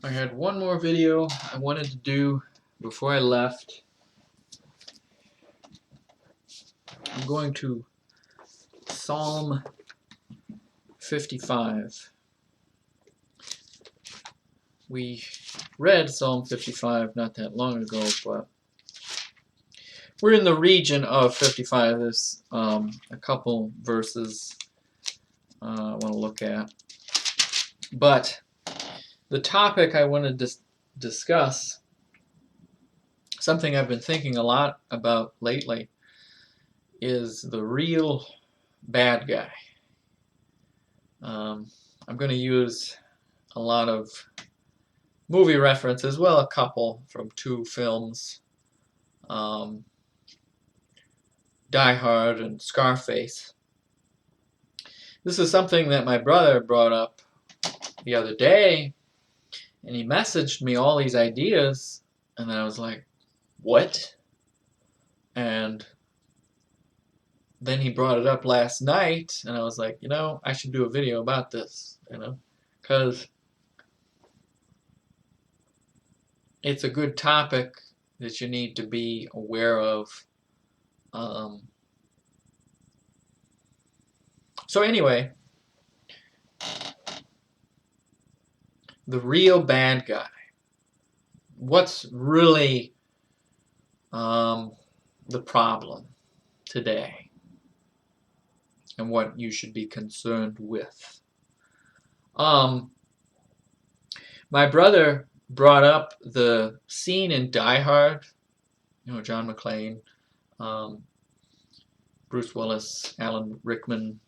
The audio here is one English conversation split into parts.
I had one more video I wanted to do before I left. I'm going to Psalm 55. We read Psalm 55 not that long ago, but we're in the region of 55. There's a couple verses I want to look at. But the topic I want to discuss, something I've been thinking a lot about lately, is the real bad guy. I'm going to use a lot of movie references, well, a couple from two films, Die Hard and Scarface. This is something that my brother brought up the other day, and he messaged me all these ideas, and then I was like, what? And then he brought it up last night, and I was like, I should do a video about this, because it's a good topic that you need to be aware of. So anyway, the real bad guy. What's really the problem today, and what you should be concerned with? My brother brought up the scene in Die Hard. John McClane, Bruce Willis, Alan Rickman.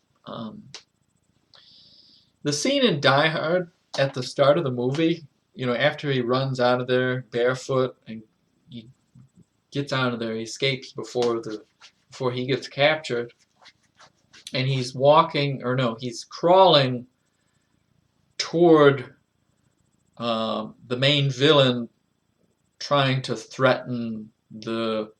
The scene in Die Hard at the start of the movie, after he runs out of there barefoot and he gets out of there, he escapes before he gets captured, and he's he's crawling toward the main villain, trying to threaten the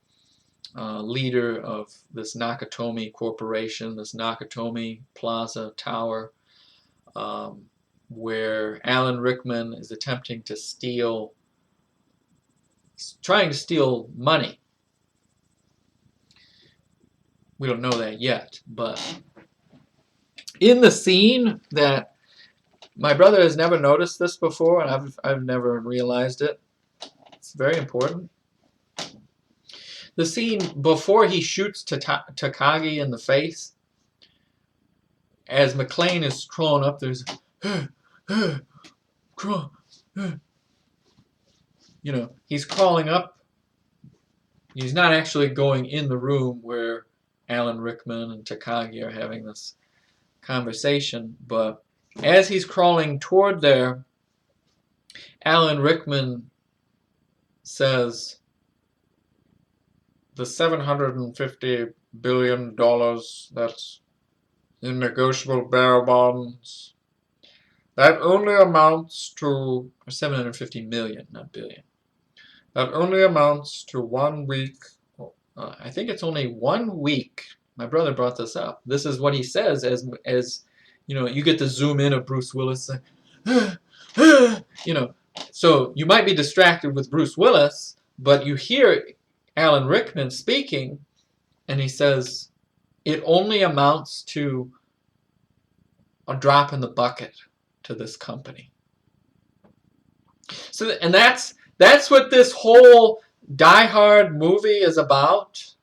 leader of this Nakatomi Corporation, this Nakatomi Plaza Tower, where Alan Rickman is attempting to trying to steal money. We don't know that yet, but in the scene that my brother has never noticed this before, and I've never realized it. It's very important. The scene before he shoots Takagi in the face, as McClane is crawling up, there's crawl, he's crawling up. He's not actually going in the room where Alan Rickman and Takagi are having this conversation, but as he's crawling toward there, Alan Rickman says, the $750 billion that's in negotiable bearer bonds, that only amounts to 750 million, not billion. That only amounts to 1 week. I think it's only 1 week. My brother brought this up. This is what he says as you get the zoom in of Bruce Willis, so you might be distracted with Bruce Willis, but you hear Alan Rickman speaking, and he says, it only amounts to a drop in the bucket to this company. So, and that's what this whole Die Hard movie is about.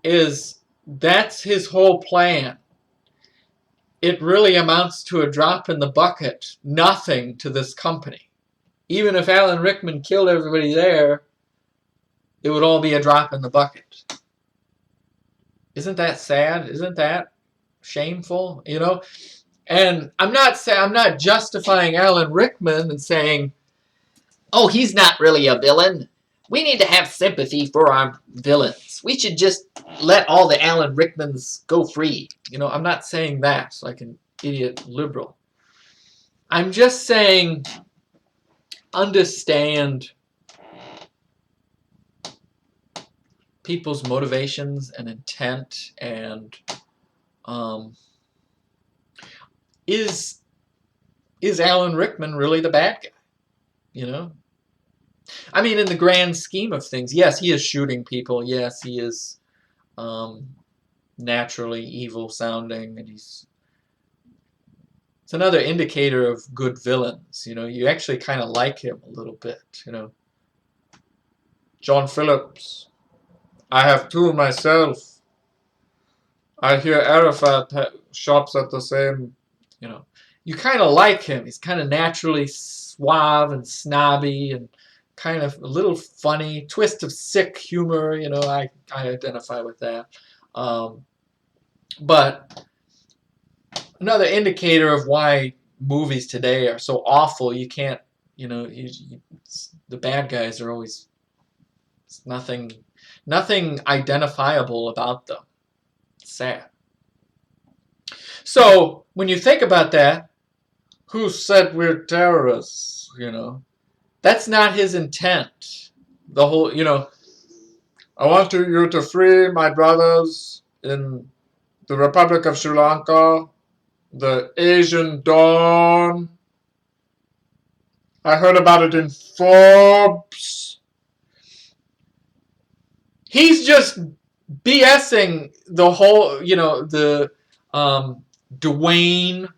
That's his whole plan. It really amounts to a drop in the bucket, nothing to this company. Even if Alan Rickman killed everybody there, it would all be a drop in the bucket. Isn't that sad? Isn't that shameful? And I'm not justifying Alan Rickman and saying, oh, he's not really a villain. We need to have sympathy for our villains. We should just let all the Alan Rickmans go free. I'm not saying that like an idiot liberal. I'm just saying, understand people's motivations and intent, and is Alan Rickman really the bad guy? you know? I mean, in the grand scheme of things, yes, he is shooting people. Yes, he is um, naturally evil sounding, and it's another indicator of good villains. You know, you actually kind of like him a little bit. You know, John Phillips. I have two myself. I hear Arafat shops at the same. You know, you kind of like him. He's kind of naturally suave and snobby and kind of a little funny, twist of sick humor. You know, I identify with that. Um, but another indicator of why movies today are so awful, you can't, you know, the bad guys are always nothing identifiable about them. It's sad. So when you think about that, who said we're terrorists? You know, that's not his intent. The whole, you know, I want you to free my brothers in the Republic of Sri Lanka, the Asian Dawn. I heard about it in Forbes. He's just BSing the whole, you know, the Dwayne.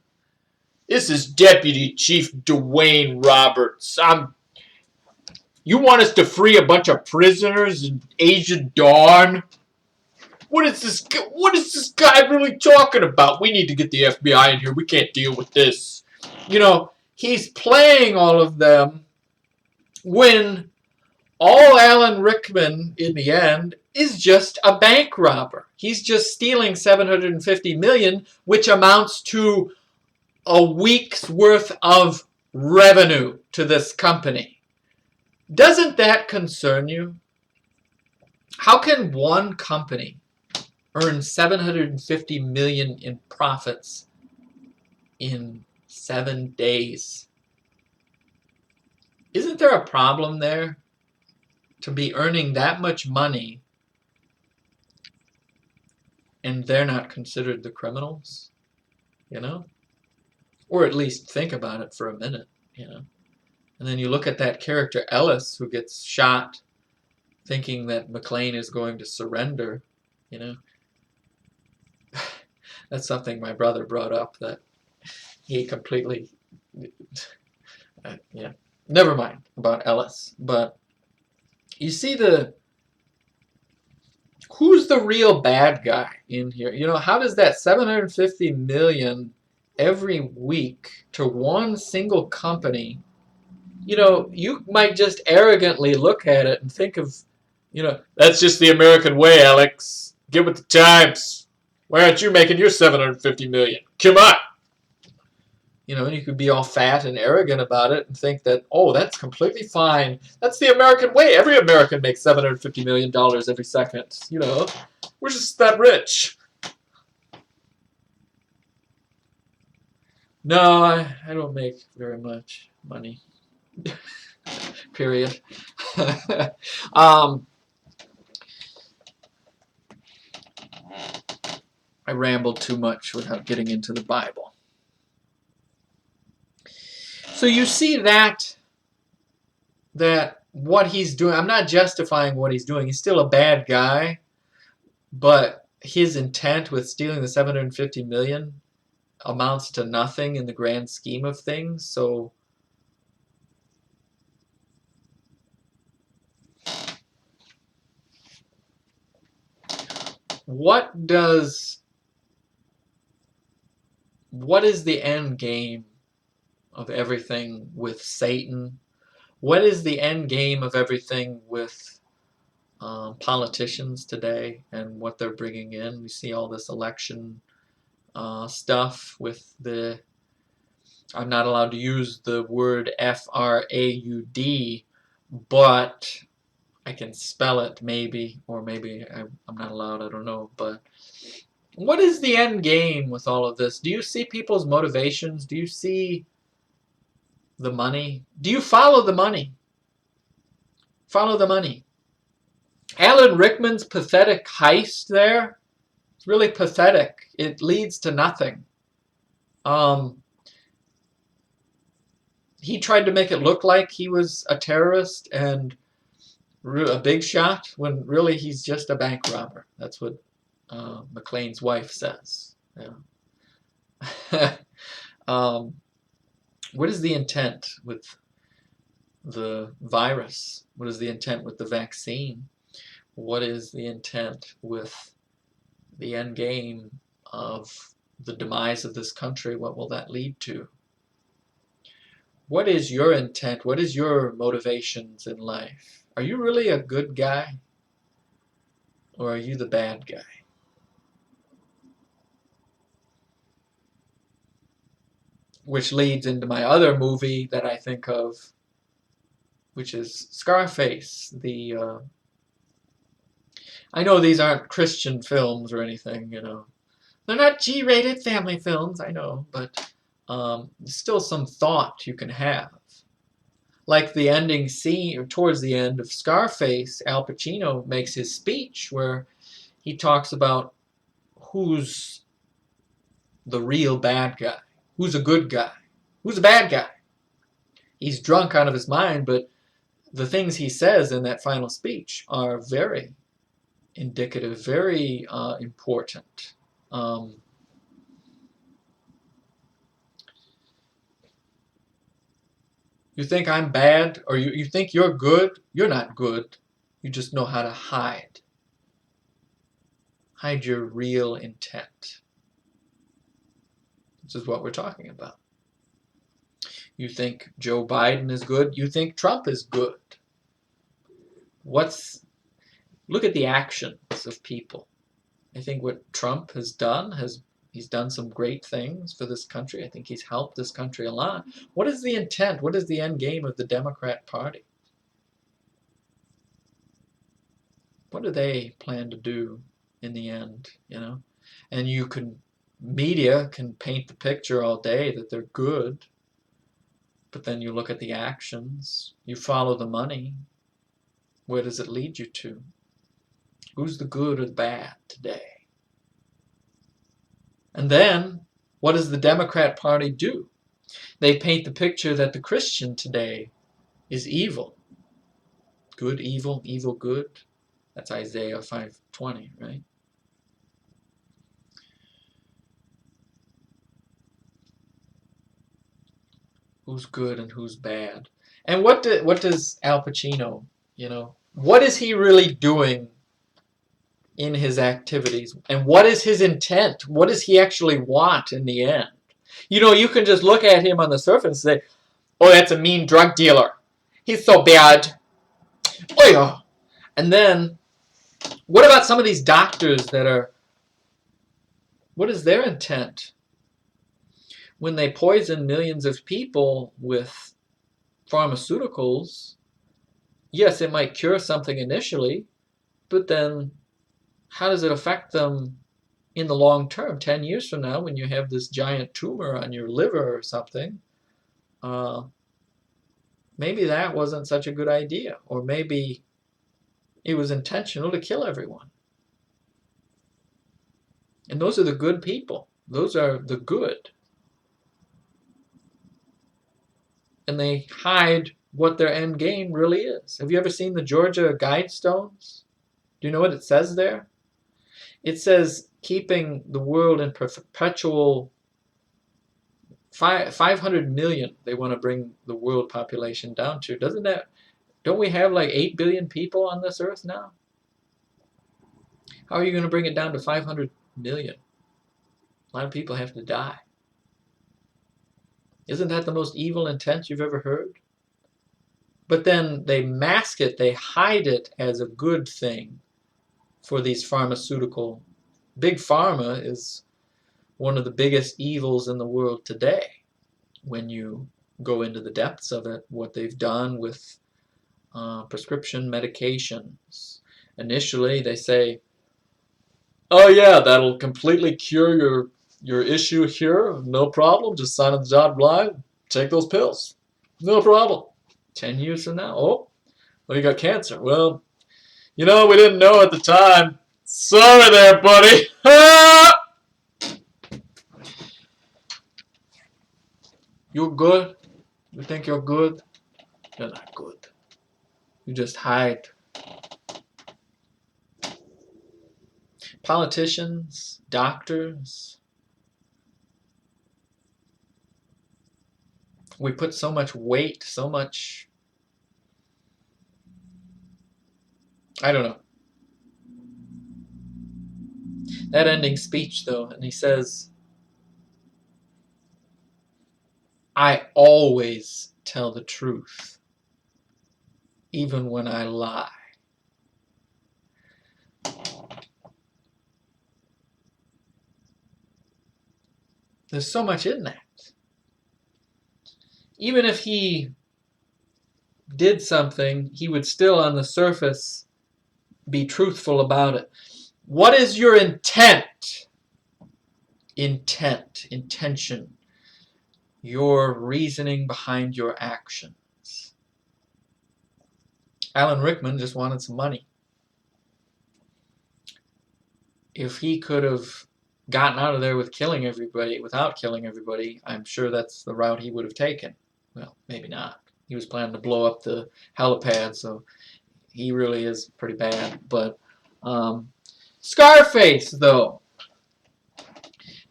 This is Deputy Chief Dwayne Roberts. You want us to free a bunch of prisoners in Asian Dawn? What is this? What is this guy really talking about? We need to get the FBI in here. We can't deal with this. You know, he's playing all of them when all Alan Rickman, in the end, is just a bank robber. He's just stealing $750 million, which amounts to a week's worth of revenue to this company. Doesn't that concern you? How can one company earn $750 million in profits in 7 days? Isn't there a problem there? To be earning that much money and they're not considered the criminals, you know? Or at least think about it for a minute, you know? And then you look at that character Ellis who gets shot thinking that McClane is going to surrender, you know? That's something my brother brought up that he completely, yeah, never mind about Ellis, but you see who's the real bad guy in here? You know, how does that 750 million every week to one single company, you know, you might just arrogantly look at it and think of, you know, that's just the American way, Alex. Get with the times. Why aren't you making your 750 million? Come on. You know, and you could be all fat and arrogant about it and think that, oh, that's completely fine. That's the American way. Every American makes $750 million every second. You know, we're just that rich. No, I don't make very much money. Period. I rambled too much without getting into the Bible. So you see that what he's doing, I'm not justifying what he's doing. He's still a bad guy, but his intent with stealing the 750 million amounts to nothing in the grand scheme of things. So what is the end game of everything with Satan? What is the end game of everything with politicians today and what they're bringing in? We see all this election stuff with the, I'm not allowed to use the word F-R-A-U-D, but I can spell it maybe, or maybe I'm not allowed, I don't know. But what is the end game with all of this? Do you see people's motivations? Do you see the money? Do you follow the money? Follow the money. Alan Rickman's pathetic heist there, it's really pathetic. It leads to nothing. he tried to make it look like he was a terrorist and a big shot when really he's just a bank robber. That's what McLean's wife says. Yeah. What is the intent with the virus? What is the intent with the vaccine? What is the intent with the end game of the demise of this country? What will that lead to? What is your intent? What is your motivations in life? Are you really a good guy? Or are you the bad guy? Which leads into my other movie that I think of, which is Scarface. I know these aren't Christian films or anything, you know. They're not G-rated family films, I know, but there's still some thought you can have. Like the ending scene, or towards the end of Scarface, Al Pacino makes his speech where he talks about who's the real bad guy, who's a good guy, who's a bad guy. He's drunk out of his mind, but the things he says in that final speech are very indicative, very important. You think I'm bad, or you think you're good? You're not good. You just know how to hide. Hide your real intent. This is what we're talking about. You think Joe Biden is good? You think Trump is good? Look at the actions of people. I think what Trump has done, he's done some great things for this country. I think he's helped this country a lot. What is the intent? What is the end game of the Democrat Party? What do they plan to do in the end, you know? And media can paint the picture all day that they're good, but then you look at the actions, you follow the money. Where does it lead you to? Who's the good or the bad today? And then, what does the Democrat Party do? They paint the picture that the Christian today is evil. Good, evil, evil, good. That's Isaiah 5:20, right? Who's good and who's bad? And what does Al Pacino, you know, what is he really doing in his activities? And what is his intent? What does he actually want in the end? You know, you can just look at him on the surface and say, oh, that's a mean drug dealer. He's so bad. Oh, yeah. And then, what about some of these doctors what is their intent? When they poison millions of people with pharmaceuticals, yes, it might cure something initially, but then how does it affect them in the long term? 10 years from now, when you have this giant tumor on your liver or something, maybe that wasn't such a good idea, or maybe it was intentional to kill everyone. And those are the good people. Those are the good. And they hide what their end game really is. Have you ever seen the Georgia Guidestones? Do you know what it says there? It says keeping the world in perpetual 500 million they want to bring the world population down to. Don't we have like 8 billion people on this earth now? How are you going to bring it down to 500 million? A lot of people have to die. Isn't that the most evil intent you've ever heard? But then they mask it, they hide it as a good thing for these pharmaceutical. Big Pharma is one of the biggest evils in the world today. When you go into the depths of it, what they've done with prescription medications. Initially, they say, oh yeah, that'll completely cure your issue here, no problem, just sign on the dotted line, take those pills, no problem. 10 years from now, oh, well, you got cancer. Well, you know, we didn't know at the time. Sorry there, buddy. You're good. You think you're good? You're not good. You just hide. Politicians, doctors, we put so much weight, so much, I don't know. That ending speech, though, and he says, I always tell the truth, even when I lie. There's so much in that. Even if he did something, he would still, on the surface, be truthful about it. What is your intent? Intention. Your reasoning behind your actions. Alan Rickman just wanted some money. If he could have gotten out of there with killing everybody, without killing everybody, I'm sure that's the route he would have taken. Well, maybe not. He was planning to blow up the helipad, so he really is pretty bad. But Scarface, though,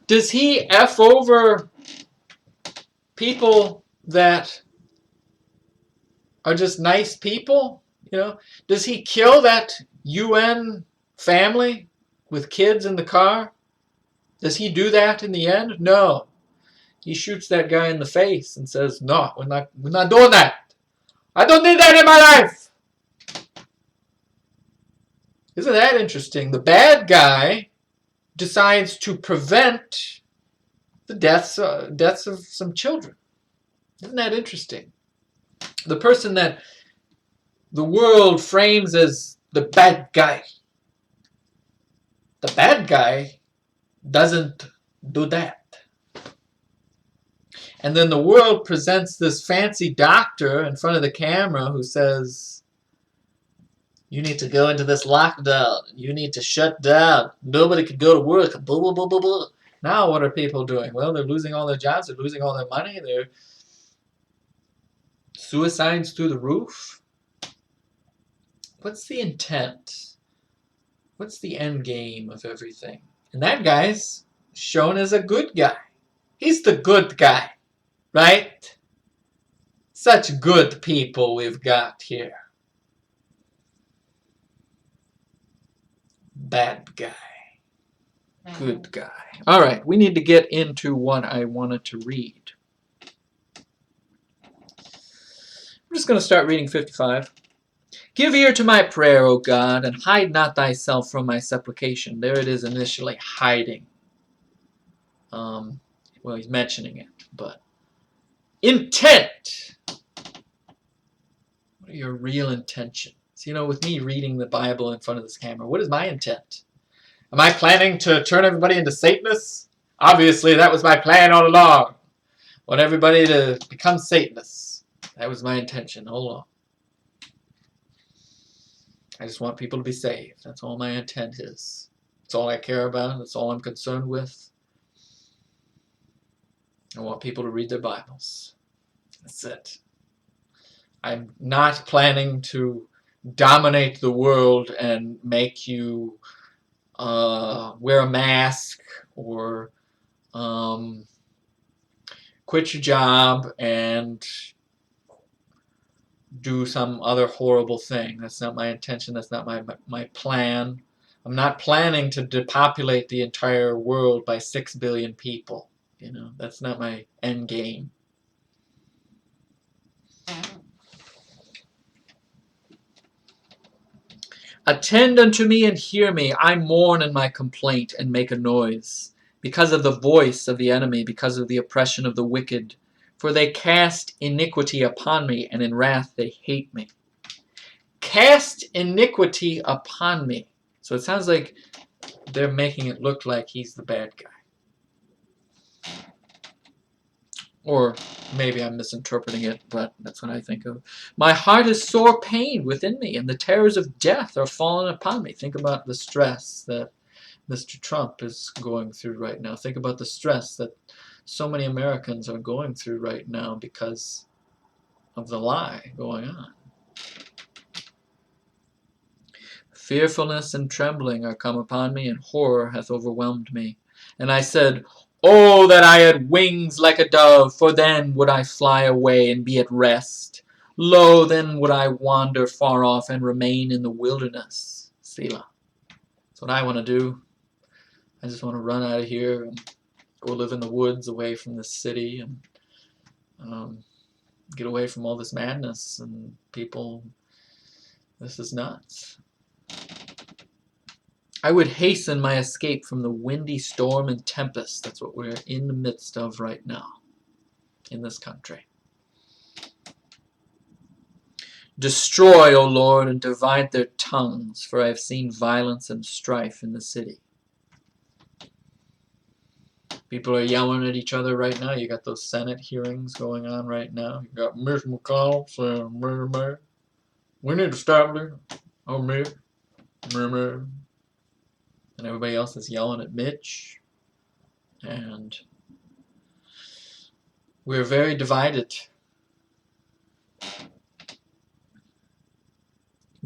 does he F over people that are just nice people? You know, does he kill that UN family with kids in the car? Does he do that in the end? No. He shoots that guy in the face and says, "No, we're not doing that. I don't need that in my life." Isn't that interesting? The bad guy decides to prevent the deaths of some children. Isn't that interesting? The person that the world frames as the bad guy doesn't do that. And then the world presents this fancy doctor in front of the camera who says, you need to go into this lockdown. You need to shut down. Nobody can go to work. Blah, blah, blah, blah, blah. Now what are people doing? Well, they're losing all their jobs. They're losing all their money. They're suicides through the roof. What's the intent? What's the end game of everything? And that guy's shown as a good guy. He's the good guy, right? Such good people we've got here. Bad guy. Good guy. All right, we need to get into what I wanted to read. I'm just going to start reading 55. Give ear to my prayer, O God, and hide not thyself from my supplication. There it is initially, hiding. Well, he's mentioning it, but intent. What are your real intentions? You know, with me reading the Bible in front of this camera, what is my intent? Am I planning to turn everybody into Satanists? Obviously, that was my plan all along. I want everybody to become Satanists. That was my intention all along. I just want people to be saved. That's all my intent is. That's all I care about. That's all I'm concerned with. I want people to read their Bibles. That's it. I'm not planning to dominate the world and make you wear a mask or quit your job and do some other horrible thing. That's not my intention. That's not my plan. I'm not planning to depopulate the entire world by 6 billion people. You know, that's not my end game. Attend unto me and hear me. I mourn in my complaint and make a noise, because of the voice of the enemy, because of the oppression of the wicked. For they cast iniquity upon me, and in wrath they hate me. Cast iniquity upon me. So it sounds like they're making it look like he's the bad guy. Or maybe I'm misinterpreting it, but that's what I think of. My heart is sore pained within me, and the terrors of death are fallen upon me. Think about the stress that Mr. Trump is going through right now. Think about the stress that so many Americans are going through right now because of the lie going on. Fearfulness and trembling are come upon me, and horror hath overwhelmed me. And I said, Oh, that I had wings like a dove, for then would I fly away and be at rest. Lo, then would I wander far off and remain in the wilderness. Selah. That's what I want to do. I just want to run out of here and go live in the woods away from the city and get away from all this madness and people. This is nuts. I would hasten my escape from the windy storm and tempest. That's what we're in the midst of right now in this country. Destroy, O Lord, and divide their tongues, for I have seen violence and strife in the city. People are yelling at each other right now. You got those Senate hearings going on right now. You got Mitch McConnell saying, Mayor, we need to stop this. Oh, Mitch, Mayor. And everybody else is yelling at Mitch. And we're very divided.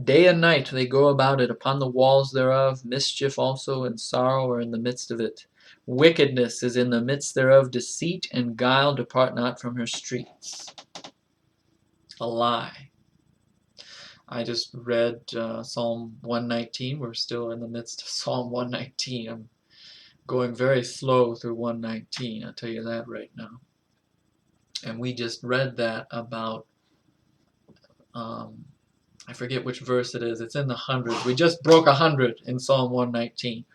Day and night they go about it upon the walls thereof. Mischief also and sorrow are in the midst of it. Wickedness is in the midst thereof. Deceit and guile depart not from her streets. A lie. I just read Psalm 119. We're still in the midst of Psalm 119. I'm going very slow through 119. I'll tell you that right now. And we just read that about I forget which verse it is. It's in the hundreds. We just broke 100 in Psalm 119.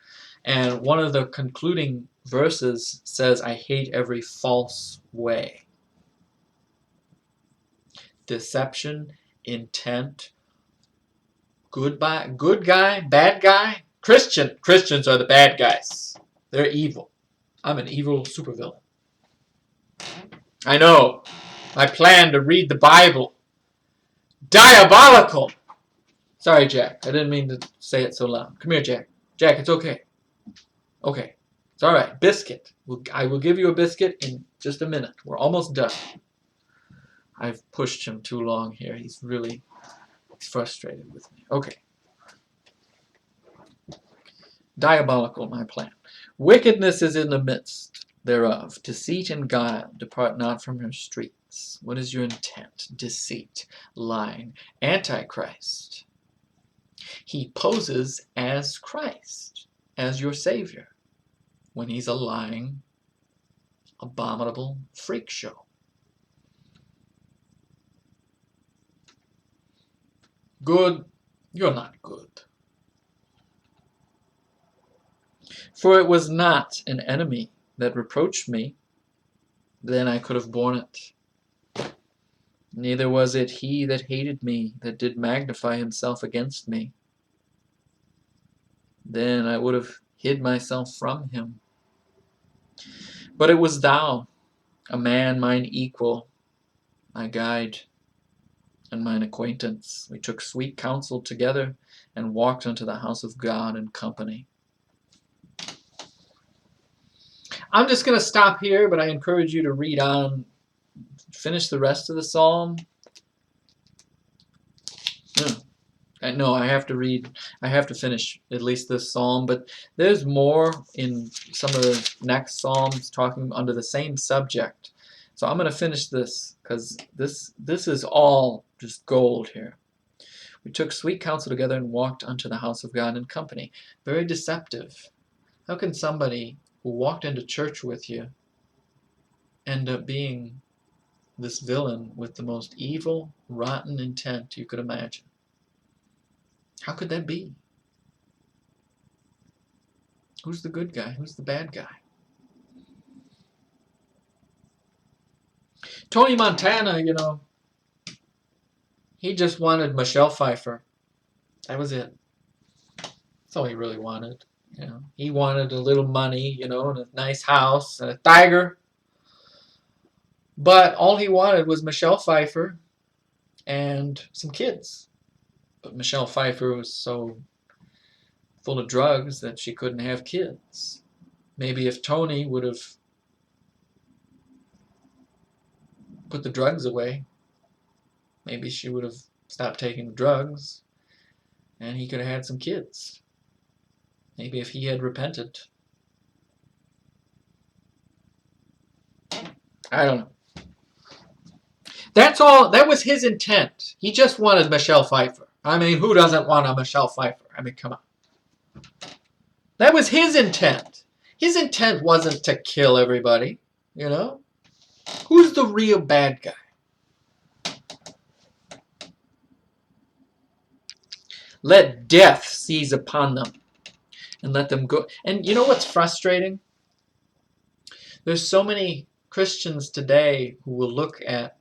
And one of the concluding verses says, I hate every false way. Deception, intent, good guy, bad guy. Christians are the bad guys. They're evil. I'm an evil supervillain. I know. I plan to read the Bible. Diabolical! Sorry, Jack. I didn't mean to say it so loud. Come here, Jack. Jack, it's okay. Okay. It's all right. Biscuit. I will give you a biscuit in just a minute. We're almost done. I've pushed him too long here. He's really frustrated with me. Okay. Diabolical, my plan. Wickedness is in the midst thereof. Deceit and guile depart not from her streets. What is your intent? Deceit, lying, Antichrist. He poses as Christ, as your Savior, when he's a lying, abominable freak show. Good, you're not good. For it was not an enemy that reproached me, then I could have borne it. Neither was it he that hated me, that did magnify himself against me. Then I would have hid myself from him. But it was thou, a man mine equal, my guide, and mine acquaintance. We took sweet counsel together, and walked unto the house of God in company. I'm just going to stop here, but I encourage you to read on, finish the rest of the psalm. No, I have to finish at least this psalm, but there's more in some of the next psalms talking under the same subject. So I'm going to finish this because this is all just gold here. We took sweet counsel together and walked unto the house of God in company. Very deceptive. How can somebody who walked into church with you end up being this villain with the most evil, rotten intent you could imagine? How could that be? Who's the good guy? Who's the bad guy? Tony Montana, he just wanted Michelle Pfeiffer. That was it. That's all he really wanted. He wanted a little money, and a nice house and a tiger. But all he wanted was Michelle Pfeiffer and some kids. But Michelle Pfeiffer was so full of drugs that she couldn't have kids. Maybe if Tony would have put the drugs away, maybe she would have stopped taking the drugs, and he could have had some kids. Maybe if he had repented. I don't know. That's all. That was his intent. He just wanted Michelle Pfeiffer. I mean, who doesn't want a Michelle Pfeiffer? I mean, come on. That was his intent. His intent wasn't to kill everybody, you know? Who's the real bad guy? Let death seize upon them and let them go. And you know what's frustrating? There's so many Christians today who will look at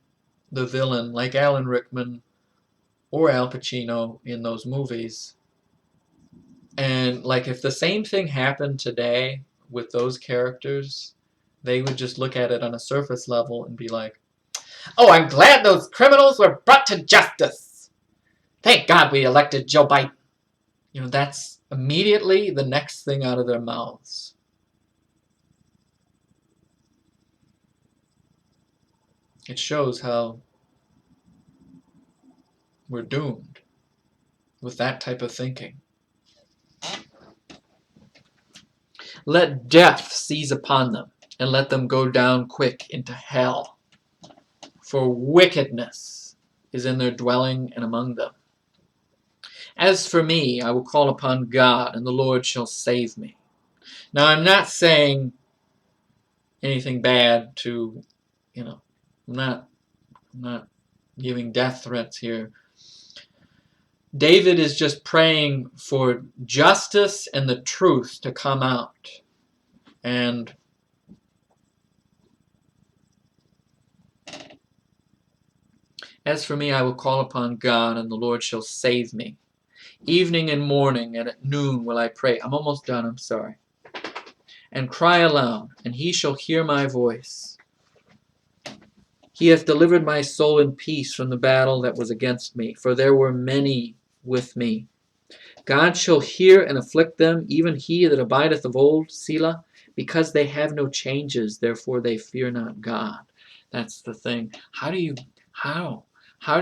the villain like Alan Rickman or Al Pacino in those movies, and like if the same thing happened today with those characters, they would just look at it on a surface level and be like, oh, I'm glad those criminals were brought to justice. Thank God we elected Joe Biden. You know, that's immediately the next thing out of their mouths. It shows how we're doomed with that type of thinking. Let death seize upon them, and let them go down quick into hell. For wickedness is in their dwelling and among them. As for me, I will call upon God, and the Lord shall save me. Now, I'm not saying anything bad to, you know, I'm not giving death threats here. David is just praying for justice and the truth to come out. And as for me, I will call upon God, and the Lord shall save me. Evening and morning, and at noon will I pray. I'm almost done, I'm sorry. And cry aloud, and he shall hear my voice. He hath delivered my soul in peace from the battle that was against me, for there were many with me. God shall hear and afflict them, even he that abideth of old, Selah, because they have no changes, therefore they fear not God. That's the thing. How do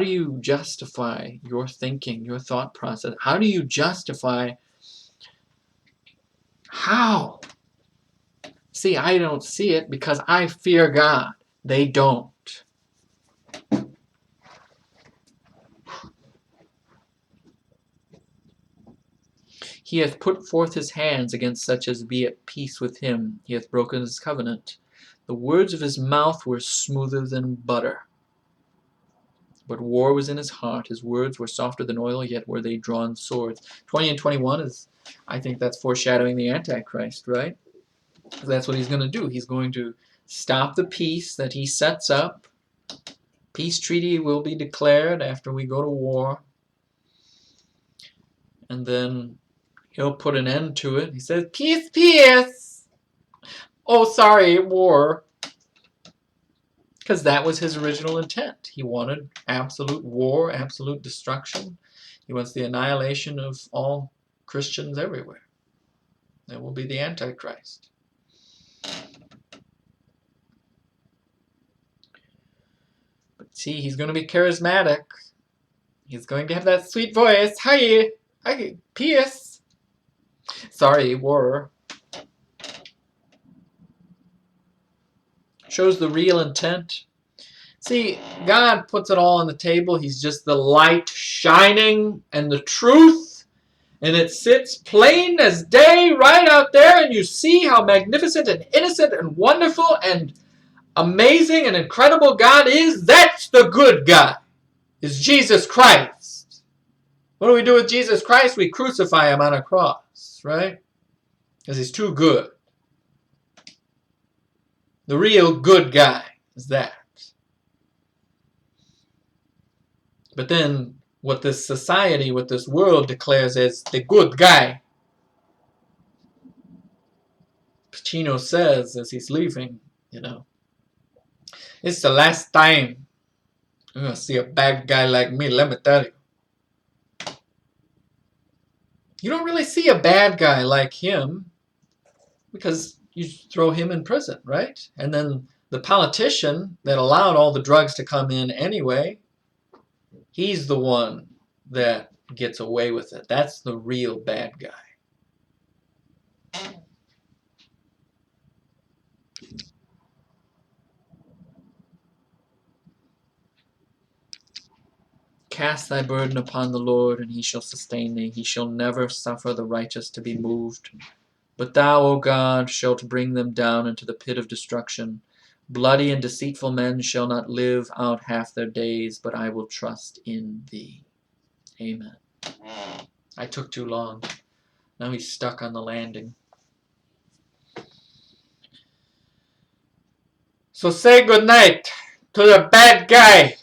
you justify your thinking, your thought process? How do you justify? How? See, I don't see it because I fear God. They don't. He hath put forth his hands against such as be at peace with him. He hath broken his covenant. The words of his mouth were smoother than butter. But war was in his heart. His words were softer than oil, yet were they drawn swords. 20 and 21 is, I think that's foreshadowing the Antichrist, right? That's what he's going to do. He's going to stop the peace that he sets up. Peace treaty will be declared after we go to war. And then he'll put an end to it. He says, peace, peace. Oh, sorry, war. Because that was his original intent. He wanted absolute war, absolute destruction. He wants the annihilation of all Christians everywhere. That will be the Antichrist. But see, he's going to be charismatic. He's going to have that sweet voice. Hi, peace. Sorry, war. Shows the real intent. See, God puts it all on the table. He's just the light shining and the truth. And it sits plain as day right out there. And you see how magnificent and innocent and wonderful and amazing and incredible God is. That's the good God. Is Jesus Christ. What do we do with Jesus Christ? We crucify him on a cross, right? Because he's too good. The real good guy is that. But then what this society, what this world declares as the good guy. Pacino says as he's leaving, you know, it's the last time you're going to see a bad guy like me, let me tell you. You don't really see a bad guy like him because you throw him in prison, right? And then the politician that allowed all the drugs to come in anyway, He's the one that gets away with it. That's the real bad guy. Cast thy burden upon the Lord, and he shall sustain thee. He shall never suffer the righteous to be moved. But thou, O God, shalt bring them down into the pit of destruction. Bloody and deceitful men shall not live out half their days, but I will trust in thee. Amen. I took too long. Now he's stuck on the landing. So say goodnight to the bad guy.